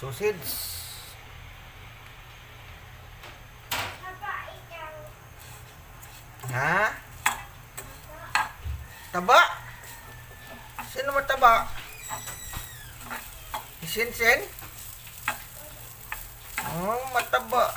Sausage. Ha? Taba? Sino mataba? Isin-sin? Oh, mataba.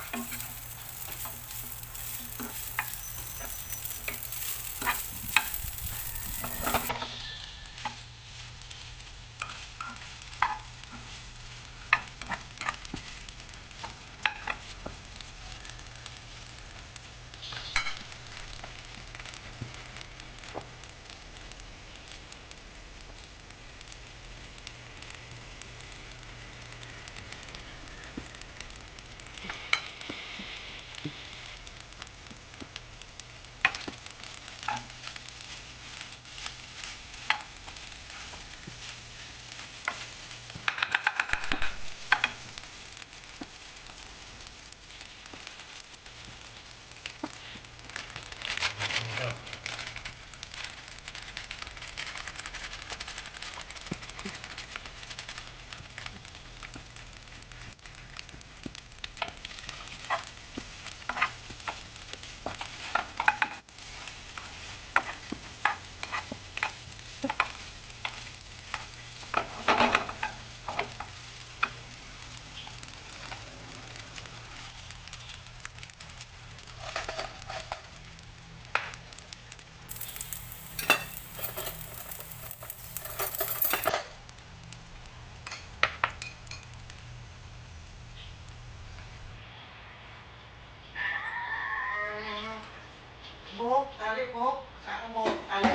Buhok, tali, buhok. Saan ang buhok, tali?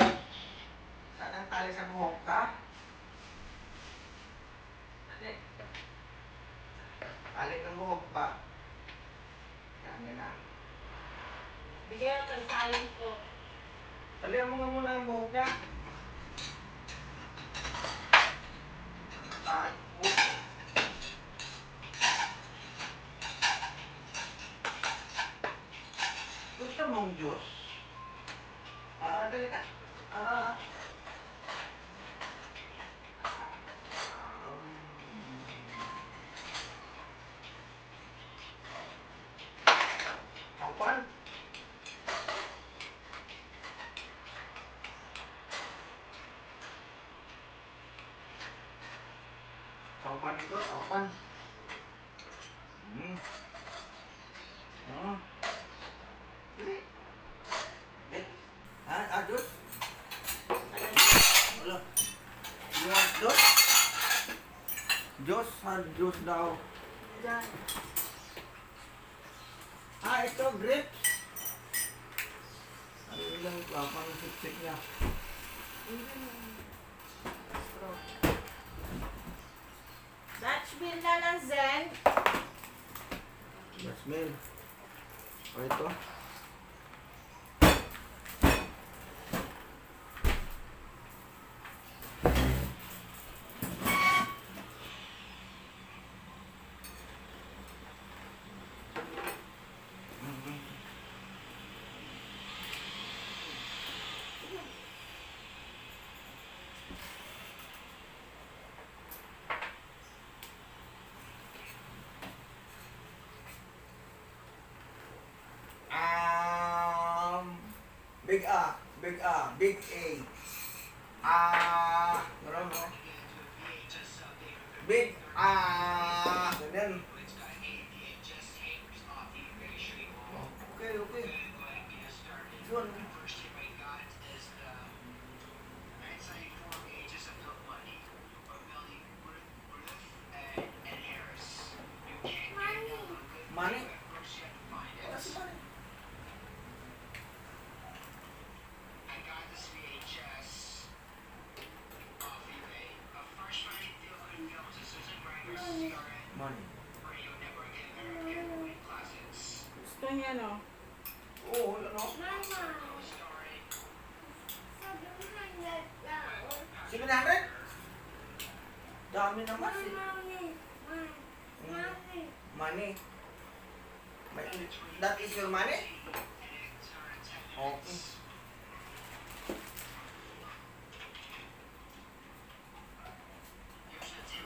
Saan ang tali sa buhok, ha? Tali. Tali ng buhok pa. Yan na. Bigyan ng tali ko. Talihan mo nga muna ang buhok niya. Ay, buhok. Gusto mong juice? Dali ka. Chowpan. Chowpan ito, chowpan. Dali. Juice? Wala. You want juice? Juice daw. Diyan. Ito, grapes. Ano lang, pang sip-sip niya. Dutch bill na lang, Zen. Jasmine. O ito. Big A, big A, big A. Meron mo? Big A. Ganyan. Okay. Yun. Money? Kasi money. Money. Gusto niya, no? Oo, ano? $700? Dami naman eh. Money. That is your money? Okay.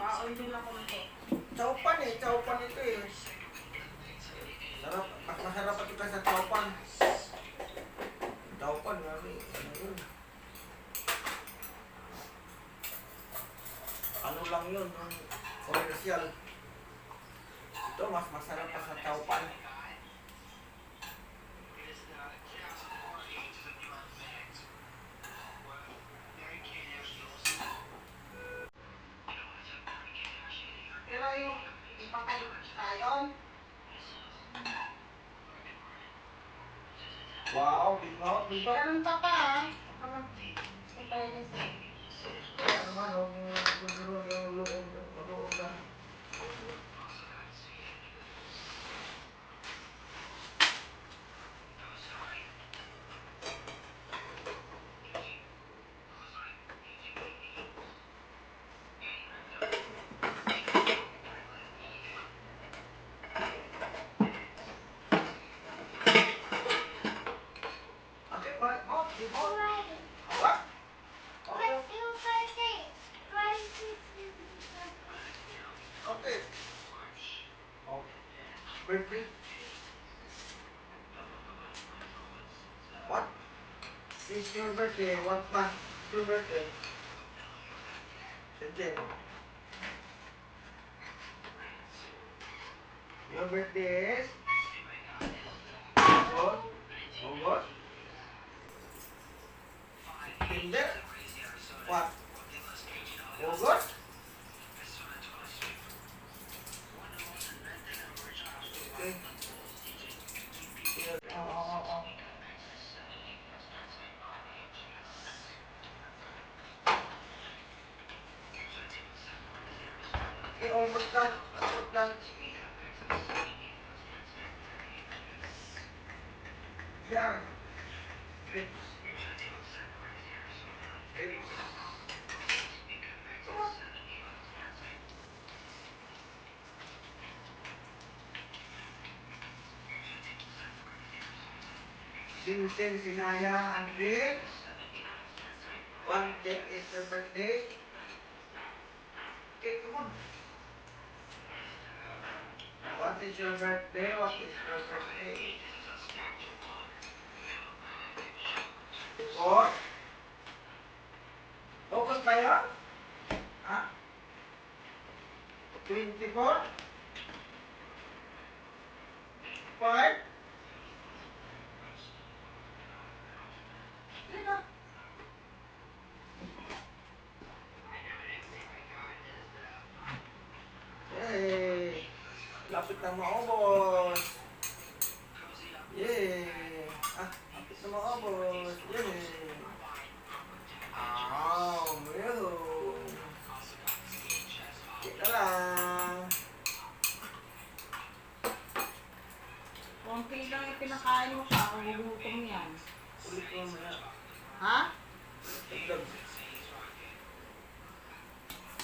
Pa-oil din ako nito. Chowpan eh. Chowpan ito eh. Sarap. Mas masarap ito ka sa Chowpan. Chowpan, mami. Ano yun? Ano lang yun? Yung commercial. Ito, mas masarap pa sa Chowpan. Pero yung ipapagkayon. Wow, bigot, bigot. Ganun pa pa ah. Pwede sa... Ano man, yung loob lang. Okay, what? Alright. What? Okay. Let's do birthday. Okay. Oh, birthday. What? It's your birthday. What month? It's your birthday. Sente. Your birthday is August. August. September. What? August. Okay. Oh. Okay, almost done. Almost done. Yeah. It's. Sing, Sinaya, Andre. One cake is your birthday. Okay, come on. What is your birthday? What is your birthday? Four? August ba yun? Ha? 24? 5? Sige na. Yay! Lapit na maubos. Yay! Lapit na maubos. Yay! Mayroon. Sige na lang. Konti lang ipinakain mo pa. Ang gugutom yan. Ulit ko mamaya. Ha? Dagdag.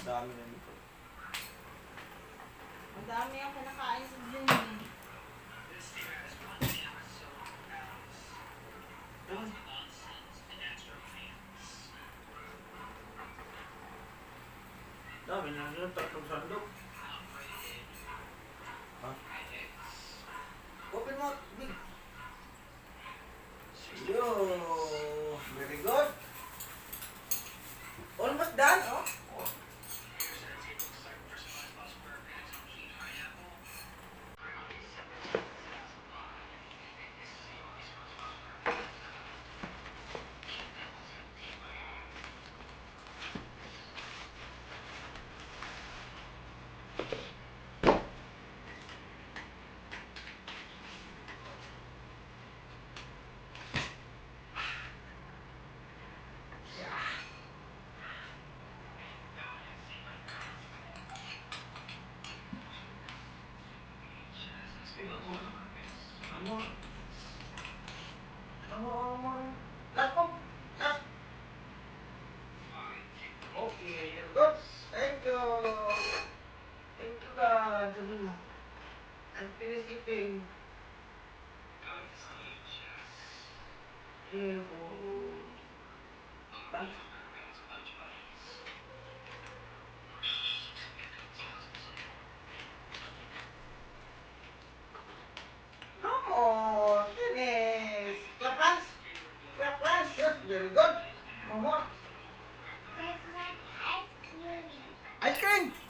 Dami na dito. Ang dami ang pinakain sa dun eh. Dami na yun. Tatlong sandok. Ha? Open mo. Big. Yo. Very good. Almost done. Oh. Come on. Come on. Last one. Last. Okay, very good. Thank you. Thank you God. I'm finished eating. Thank Ice cream!